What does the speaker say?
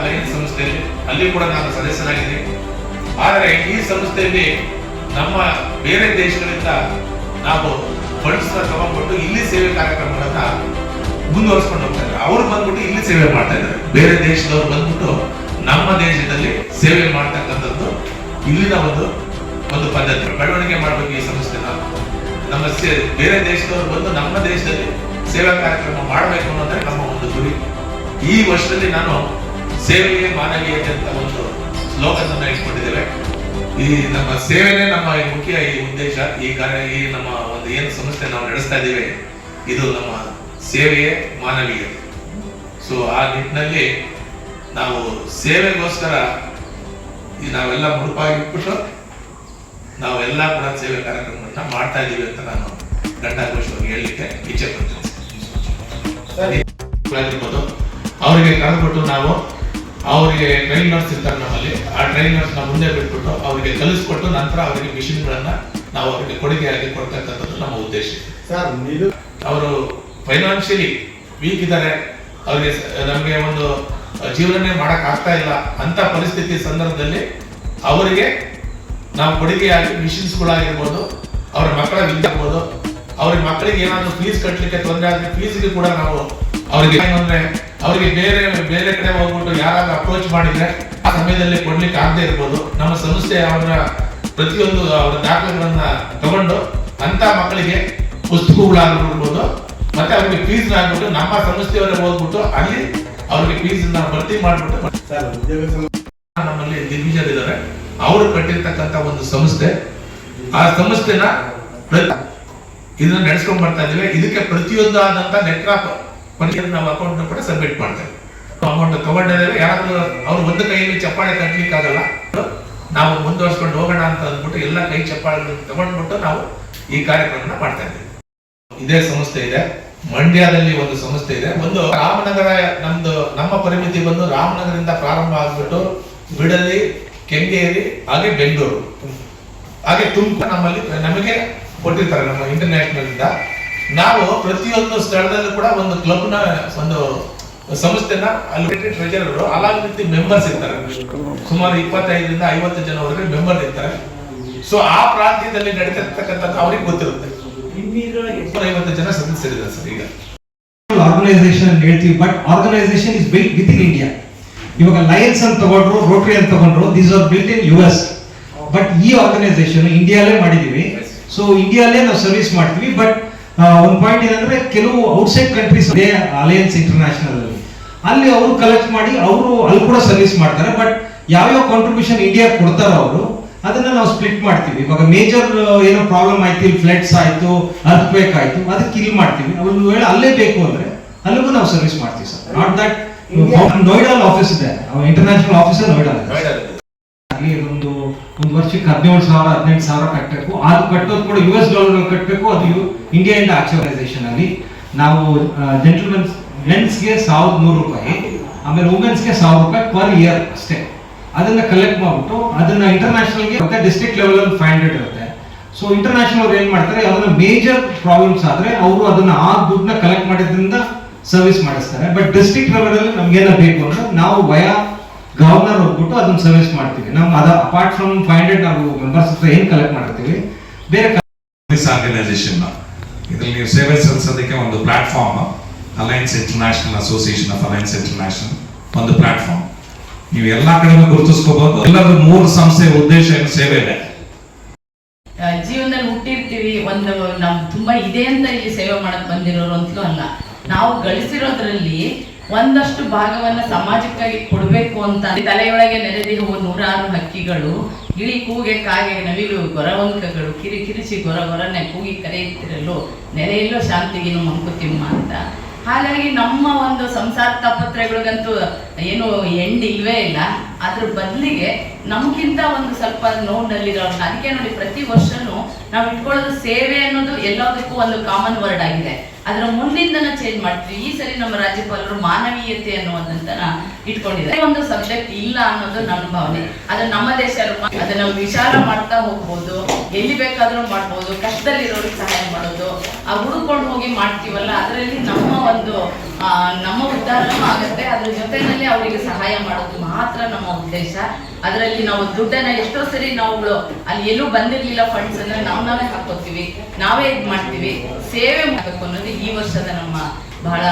Lions ಸಂಸ್ಥೆಯಲ್ಲಿ, ಅಲ್ಲಿ ಕೂಡ ನಾನು ಸದಸ್ಯನಾಗಿದ್ದೀನಿ. ಆದರೆ ಈ ಸಂಸ್ಥೆಯಲ್ಲಿ ನಮ್ಮ ಬೇರೆ ದೇಶಗಳಿಂದ ನಾವು ಫಂಡ್ಸ್ ತಗೊಂಡ್ಬಿಟ್ಟು ಇಲ್ಲಿ ಸೇವೆ ಕಾರ್ಯಕ್ರಮಗಳನ್ನ ಮುಂದುವರಿಸ್ಕೊಂಡು ಹೋಗ್ತಾ ಇದ್ದಾರೆ. ಅವ್ರು ಬಂದ್ಬಿಟ್ಟು ಇಲ್ಲಿ ಸೇವೆ ಮಾಡ್ತಾ ಇದ್ದಾರೆ. ಬೇರೆ ದೇಶದವ್ರು ಬಂದ್ಬಿಟ್ಟು ನಮ್ಮ ದೇಶದಲ್ಲಿ ಸೇವೆ ಮಾಡ್ತಕ್ಕಂಥದ್ದು ಇಲ್ಲಿನ ಒಂದು ಪದ್ಧತಿ. ಬೆಳವಣಿಗೆ ಮಾಡಬೇಕು ಈ ಸಂಸ್ಥೆನ. ನಮ್ಮ ಬೇರೆ ದೇಶದವ್ರು ಬಂದು ನಮ್ಮ ದೇಶದಲ್ಲಿ ಸೇವಾ ಕಾರ್ಯಕ್ರಮ ಮಾಡಬೇಕು ಅನ್ನೋದ್ರೆ ನಮ್ಮ ಒಂದು ಗುರಿ. ಈ ವರ್ಷದಲ್ಲಿ ನಾನು ಸೇವೆಗೆ ಮಾನವೀಯತೆ ಅಂತ ಒಂದು ಸ್ಲೋಗನ್ ಅನ್ನು ಇಟ್ಕೊಂಡಿದ್ದೇವೆ. ಈ ನಮ್ಮ ಸೇವೆನೇ ನಮ್ಮ ಮುಖ್ಯ ಈ ಉದ್ದೇಶ. ಈ ನಮ್ಮ ಒಂದು ಏನು ಸಂಸ್ಥೆ ನಾವು ನಡೆಸ್ತಾ ಇದ್ದೀವಿ, ಇದು ನಮ್ಮ ಸೇವೆಯೇ ಮಾನವೀಯತೆ. ಸೊ ಆ ನಿಟ್ಟಿನಲ್ಲಿ ನಾವು ಸೇವೆಗೋಸ್ಕರ ನಾವೆಲ್ಲ ಮುಡುಪಾಗಿಟ್ಬಿಟ್ಟು ನಾವೆಲ್ಲ ಕೂಡ ಸೇವೆ ಕಾರ್ಯಕ್ರಮಗಳನ್ನ ಮಾಡ್ತಾ ಇದ್ದೀವಿ ಅಂತ ನಾನು ಘಂಟಾಘೋಷವಾಗಿ ಹೇಳಲಿಕ್ಕೆ ಇಚ್ಛೆ ಪಡ್ತೀನಿ. ಅವರಿಗೆ ಕರೆದ್ಬಿಟ್ಟು ನಾವು ಅವರಿಗೆ ಟ್ರೈನರ್ಸ್ ಇರ್ತಾರೆ ನಮ್ಮಲ್ಲಿ. ಆ ಟ್ರೈನರ್ಸ್ ಮುಂದೆ ಬಿಟ್ಬಿಟ್ಟು ಅವರಿಗೆ ಕಲಿಸ್ಕೊಟ್ಟು ನಂತರ ಅವರಿಗೆ ಮಿಷಿನ್ಗಳನ್ನ ನಾವು ಅವರಿಗೆ ಕೊಡುಗೆಯಾಗಿ ಕೊಡ್ತಕ್ಕಂಥದ್ದು ನಮ್ಮ ಉದ್ದೇಶ. ಅವರು ಫೈನಾನ್ಷಿಯಲಿ ವೀಕ್ ಇದ್ದಾರೆ, ಅವರಿಗೆ ನಮಗೆ ಒಂದು ಜೀವನನೇ ಮಾಡಕ್ ಆಗ್ತಾ ಇಲ್ಲ ಅಂತ ಪರಿಸ್ಥಿತಿ ಸಂದರ್ಭದಲ್ಲಿ ಅವರಿಗೆ ನಾವು ಕೊಡುಗೆಯಾಗಿ ಮಿಷಿನ್ಸ್ಗಳಾಗಿರ್ಬೋದು, ಅವರ ಮಕ್ಕಳ ವಿದ್ಯಾರ್ಬೋದು, ಅವ್ರಿಗೆ ಮಕ್ಕಳಿಗೆ ಏನಾದ್ರು ಫೀಸ್ ಕಟ್ಟಲಿಕ್ಕೆ ತೊಂದರೆ ಆದ್ರೆ ಫೀಸ್ಗೆ ಕೂಡ ನಾವು ಅವ್ರಿಗೆ ಅಂದ್ರೆ ಅವರಿಗೆ ಬೇರೆ ಕಡೆ ಹೋಗ್ಬಿಟ್ಟು ಯಾರಾದ್ರೂ ಅಪ್ರೋಚ್ ಮಾಡಿದ್ರೆ ಆ ಸಮಯದಲ್ಲಿ ಕೊಡ್ಲಿಕ್ಕೆ ಆಗದೆ ಇರ್ಬೋದು. ನಮ್ಮ ಸಂಸ್ಥೆ ಅವರ ಪ್ರತಿಯೊಂದು ಅವರ ದಾಖಲೆಗಳನ್ನ ತಗೊಂಡು ಅಂತ ಮಕ್ಕಳಿಗೆ ಪುಸ್ತಕಗಳಾಗಿರ್ಬೋದು ಮತ್ತೆ ಅವ್ರಿಗೆ ಫೀಸ್ ಆಗ್ಬಿಟ್ಟು ನಮ್ಮ ಸಂಸ್ಥೆಯವರೇ ಹೋಗ್ಬಿಟ್ಟು ಅಲ್ಲಿ ಅವ್ರಿಗೆ ಫೀಸ್ ಭರ್ತಿ ಮಾಡ್ಬಿಟ್ಟು ನಮ್ಮಲ್ಲಿ ದಿಗ್ವಿಜಯರಿದ್ದಾರೆ, ಅವರು ಕಟ್ಟಿರ್ತಕ್ಕಂಥ ಒಂದು ಸಂಸ್ಥೆ. ಆ ಸಂಸ್ಥೆನ ಇದನ್ನ ನಡೆಸ್ಕೊಂಡ್ ಬರ್ತಾ ಇದೀವಿ. ಇದಕ್ಕೆ ಪ್ರತಿಯೊಂದು ಆದಂತ ಲೆಕ್ಕ ನಾವು ಅಕೌಂಟ್ ಕೂಡ ಸಬ್ಮಿಟ್ ಮಾಡ್ತೇವೆ. ಅಮೌಂಟ್ ತಗೊಂಡಿದ್ದೇವೆ. ಯಾರಾದ್ರೂ ಅವ್ರು ಒಂದು ಕೈಯಲ್ಲಿ ಚಪ್ಪಾಳೆ ಕಟ್ಲಿಕ್ಕೆ ಆಗಲ್ಲ, ನಾವು ಮುಂದುವರ್ಸ್ಕೊಂಡು ಹೋಗೋಣ ಅಂತ ಅಂದ್ಬಿಟ್ಟು ಎಲ್ಲ ಕೈ ಚಪ್ಪಾಳೆ ತಗೊಂಡ್ಬಿಟ್ಟು ನಾವು ಈ ಕಾರ್ಯಕ್ರಮನ ಮಾಡ್ತಾ ಇದ್ದೀವಿ. ಇದೇ ಸಂಸ್ಥೆ ಇದೆ, ಮಂಡ್ಯದಲ್ಲಿ ಒಂದು ಸಂಸ್ಥೆ ಇದೆ. ಒಂದು ರಾಮನಗರ, ನಮ್ಮ ಪರಿಮಿತಿ ಬಂದು ರಾಮನಗರದಿಂದ ಪ್ರಾರಂಭ ಆಗ್ಬಿಟ್ಟು ಬಿಡಲಿ, ಕೆಂಗೇರಿ, ಹಾಗೆ ಬೆಂಗಳೂರು, ಹಾಗೆ ತುಮಕೂರು ನಮ್ಮಲ್ಲಿ ನಮಗೆ ಕೊಟ್ಟಿರ್ತಾರೆ ನಮ್ಮ ಇಂಟರ್ನ್ಯಾಷನಲ್ ಇಂದ. ನಾವು ಪ್ರತಿಯೊಂದು ಸ್ಥಳದಲ್ಲೂ ಕೂಡ ಒಂದು ಕ್ಲಬ್ನ ಒಂದು ಸಂಸ್ಥೆನ ಅಲ್ಲಿ ಟ್ರೆಜರರ್ ಅಲಾಂಗ್ ವಿತ್ ಮೆಂಬರ್ಸ್ ಇರ್ತಾರೆ. ಸುಮಾರು 25ರಿಂದ 50 ಜನವರೆಗೆ ಮೆಂಬರ್ ಇರ್ತಾರೆ. ಸೊ ಆ ಪ್ರಾಂತ್ಯದಲ್ಲಿ ನಡೀತಿರ್ತಕ್ಕಂಥದ್ದು ಅವ್ರಿಗೆ ಗೊತ್ತಿರುತ್ತೆ. 250 ಜನ ಸದಸ್ಯರಿದ್ದಾರೆ ಸರ್. ಈಗ ಆರ್ಗನೈಸೇಷನ್ ಅಂತ ಹೇಳ್ತೀವಿ, but organisation is built with in India. ಇವಾಗ ಲಯನ್ಸ್ ಅಂತ ತಗೊಂಡ್ರು, ರೋಟರಿ ಅಂತ ತಗೊಂಡ್ರು, these are built in US. But ಈ ಆರ್ಗನೈಸೇಷನ್ ಇಂಡಿಯಾಲೇ ಮಾಡಿದೀವಿ. ಸೊ ಇಂಡಿಯಾಲೇ ನಾವು ಸರ್ವಿಸ್ ಮಾಡ್ತೀವಿ. ಬಟ್ ಒಂದು ಪಾಯಿಂಟ್ ಏನಂದ್ರೆ ಕೆಲವು ಔಟ್ಸೈಡ್ ಕಂಟ್ರೀಸ್ ಅಲಯನ್ಸ್ ಇಂಟರ್ನ್ಯಾಷನಲ್ ಅಲ್ಲಿ ಅವರು ಕಲೆಕ್ಟ್ ಮಾಡಿ ಅವರು ಅಲ್ಲಿ ಕೂಡ ಸರ್ವಿಸ್ ಮಾಡ್ತಾರೆ. ಬಟ್ ಯಾವ್ಯಾವ ಕಾಂಟ್ರಿಬ್ಯೂಷನ್ ಇಂಡಿಯಾ ಕೊಡ್ತಾರೋ ಅವರು ಅದನ್ನ ನಾವು ಸ್ಪ್ಲಿಟ್ ಮಾಡ್ತೀವಿ. ಇವಾಗ ಮೇಜರ್ ಏನೋ ಪ್ರಾಬ್ಲಮ್ ಆಯ್ತು, ಫ್ಲಡ್ಸ್ ಆಯ್ತು, ಅರ್ಥಕ್ವೇಕ್ ಆಯ್ತು, ಅದಕ್ಕೆ ಇಲ್ಲಿ ಮಾಡ್ತೀವಿ. ಒಂದು ವೇಳೆ ಅಲ್ಲೇ ಬೇಕು ಅಂದ್ರೆ ಅಲ್ಲಿಗೂ ನಾವು ಸರ್ವಿಸ್ ಮಾಡ್ತೀವಿ sir. Not that Noida office ಇದೆ, ಇಂಟರ್ನ್ಯಾಷನಲ್ ಆಫೀಸ್ ನೋಯ್ಡಾ ಅಲ್ಲಿ ಒಂದು ವರ್ಷಕ್ಕೆ 17,000 18,000 ಕಟ್ಟಬೇಕು. ಅದು ಕಟ್ಟೋದು ಕೂಡ US ಡಾಲರ್ ಕಟ್ಟಬೇಕು. ಅದು ಇಂಡಿಯಾ ಇಂದ ಆರ್ಗನೈಸೇಷನ್ ಅಲ್ಲಿ ನಾವು ಮೆನ್ಸ್ಗೆ 1,100 ರೂಪಾಯಿ, ಆಮೇಲೆ ವುಮೆನ್ಸ್ಗೆ 1,000 ರೂಪಾಯಿ ಪರ್ ಇಯರ್ ಅಷ್ಟೇ. ಅದನ್ನ ಕಲೆಕ್ಟ್ ಮಾಡ್ಬಿಟ್ಟು ಅದನ್ನ ಇಂಟರ್ನ್ಯಾಷನಲ್ಗೆ ಮತ್ತೆ ಡಿಸ್ಟ್ರಿಕ್ಟ್ ಲೆವೆಲ್ ಅಲ್ಲಿ 500 ಇರುತ್ತೆ. ಸೊ ಇಂಟರ್ನ್ಯಾಷನಲ್ ಅವ್ರು ಏನ್ ಮಾಡ್ತಾರೆ, ಅದನ್ನ ಮೇಜರ್ ಪ್ರಾಬ್ಲಮ್ಸ್ ಆದ್ರೆ ಅವರು ಅದನ್ನ ಆ ದುಡ್ಡನ್ನ ಕಲೆಕ್ಟ್ ಮಾಡಿದ್ರಿಂದ ಸರ್ವಿಸ್ ಮಾಡಿಸ್ತಾರೆ. ಬಟ್ ಡಿಸ್ಟ್ರಿಕ್ಟ್ ಲೆವೆಲ್ ಅಲ್ಲಿ ನಮ್ಗೇನ ಬೇಕು ಅಂದ್ರೆ ನಾವು ವಯಾ ಗವರ್ನರ್ ಹೋಗ್ಬಿಟ್ಟು ಅದನ್ನ ಸರ್ವಿಸ್ ಮಾಡ್ತೀವಿ. ನಮ್ಮ ಅಪಾರ್ಟ್ ಫ್ರಮ್ 500 ನಾವು ಮೆಂಬರ್ಸ್ ಹತ್ರ ಏನ್ ಕಲೆಕ್ಟ್ ಮಾಡಿರ್ತೀವಿ ಬೇರೆ ಆರ್ಗನೈಸೇಷನ್ ಇದರಲ್ಲಿ ನೀವು ಸೇವೆ ಸಲ್ಲಿಸೋದಕ್ಕೆ ಒಂದು platform alliance international association of alliance international ಒಂದು ಪ್ಲಾಟ್ಫಾರ್ಮ್. ನೀವು ಎಲ್ಲಾ ಕಡೆನೂ ಗುರುತಿಸ್ಕೋಬಹುದು. ಎಲ್ಲರೂ 3 ಸಂಸ್ಥೆ ಉದ್ದೇಶ ಏನು ಸೇವೆ ಇದೆ. ಜೀವನದಲ್ಲಿ ಹುಟ್ಟಿರ್ತೀವಿ, ಒಂದು ನಮ್ ತುಂಬಾ ಇದೆ ಅಂತ ಇಲ್ಲಿ ಸೇವೆ ಮಾಡಕ್ ಬಂದಿರೋರು ಅಂತಲೂ ಅಲ್ಲ. ನಾವು ಗಳಿಸಿರೋದ್ರಲ್ಲಿ ಒಂದಷ್ಟು ಭಾಗವನ್ನ ಸಮಾಜಕ್ಕಾಗಿ ಕೊಡಬೇಕು ಅಂತ ತಲೆಯೊಳಗೆ ನೆರೆದಿರುವ 106 ಹಕ್ಕಿಗಳು, ಗಿಳಿ ಕೂಗೆ ಕಾಗೆ ನವಿಲು ಗೊರವಂಕಗಳು, ಕಿರಿಚಿ ಗೊರನೆ ಕೂಗಿ ಕರೆಯುತ್ತಿರಲು ನೆರೆಯಲ್ಲೋ ಶಾಂತಿಗಿನು ಮಂಕುತಿಮ್ಮ ಅಂತ. ಹಾಗಾಗಿ ನಮ್ಮ ಒಂದು ಸಂಸಾರ ತಾಪತ್ರಗಳಿಗಂತೂ ಏನು ಎಂಡ್ ಇಲ್ವೇ ಇಲ್ಲ. ಅದ್ರ ಬದಲಿಗೆ ನಮ್ಗಿಂತ ಒಂದು ಸ್ವಲ್ಪ ನೋವಿನಲ್ಲಿರೋರ್ನ, ಅದಕ್ಕೆ ನೋಡಿ ಪ್ರತಿ ವರ್ಷನೂ ನಾವು ಇಟ್ಕೊಳ್ಳೋದು ಸೇವೆ ಅನ್ನೋದು ಎಲ್ಲದಕ್ಕೂ ಒಂದು ಕಾಮನ್ ವರ್ಡ್ ಆಗಿದೆ. ಅದರ ಮುಂದಿಂದನ ಚೇಂಜ್ ಮಾಡ್ತೀವಿ. ಈ ಸರಿ ನಮ್ಮ ರಾಜ್ಯಪಾಲರು ಮಾನವೀಯತೆ ಅನ್ನುವಂಥದ್ದನ್ನ ಇಟ್ಕೊಂಡಿದ್ದಾರೆ. ಒಂದು ಸಬ್ಜೆಕ್ಟ್ ಇಲ್ಲ ಅನ್ನೋದು ನನ್ನ ಭಾವನೆ. ಅದು ನಮ್ಮ ದೇಶ ಅದನ್ನ ವಿಚಾರ ಮಾಡ್ತಾ ಹೋಗ್ಬೋದು, ಎಲ್ಲಿ ಬೇಕಾದ್ರೂ ಮಾಡ್ಬೋದು, ಕಷ್ಟದಲ್ಲಿರೋರಿಗೆ ಸಹಾಯ ಮಾಡೋದು, ಆ ಹುಡುಕೊಂಡು ಹೋಗಿ ಮಾಡ್ತೀವಲ್ಲ ಅದರಲ್ಲಿ ನಮ್ಮ ಉದ್ಧಾರನೂ ಆಗುತ್ತೆ. ಅದ್ರ ಜೊತೆನಲ್ಲಿ ಅವರಿಗೆ ಸಹಾಯ ಮಾಡೋದು ಮಾತ್ರ ನಮ್ಮ ಉದ್ದೇಶ. ಅದರಲ್ಲಿ ನಾವು ದುಡ್ಡನ್ನ ಎಷ್ಟೋ ಸರಿ ನಾವು ಅಲ್ಲಿ ಎಲ್ಲೂ ಬಂದಿರ್ಲಿಲ್ಲ ಫಂಡ್ಸ್ ಅಂದ್ರೆ ನಾವೇ ಹಾಕೋತೀವಿ, ನಾವೇ ಇದು ಮಾಡ್ತೀವಿ. ಸೇವೆ ಮಾಡಬೇಕು ಅನ್ನೋದು ಈ ವರ್ಷದ ನಮ್ಮ ಬಹಳ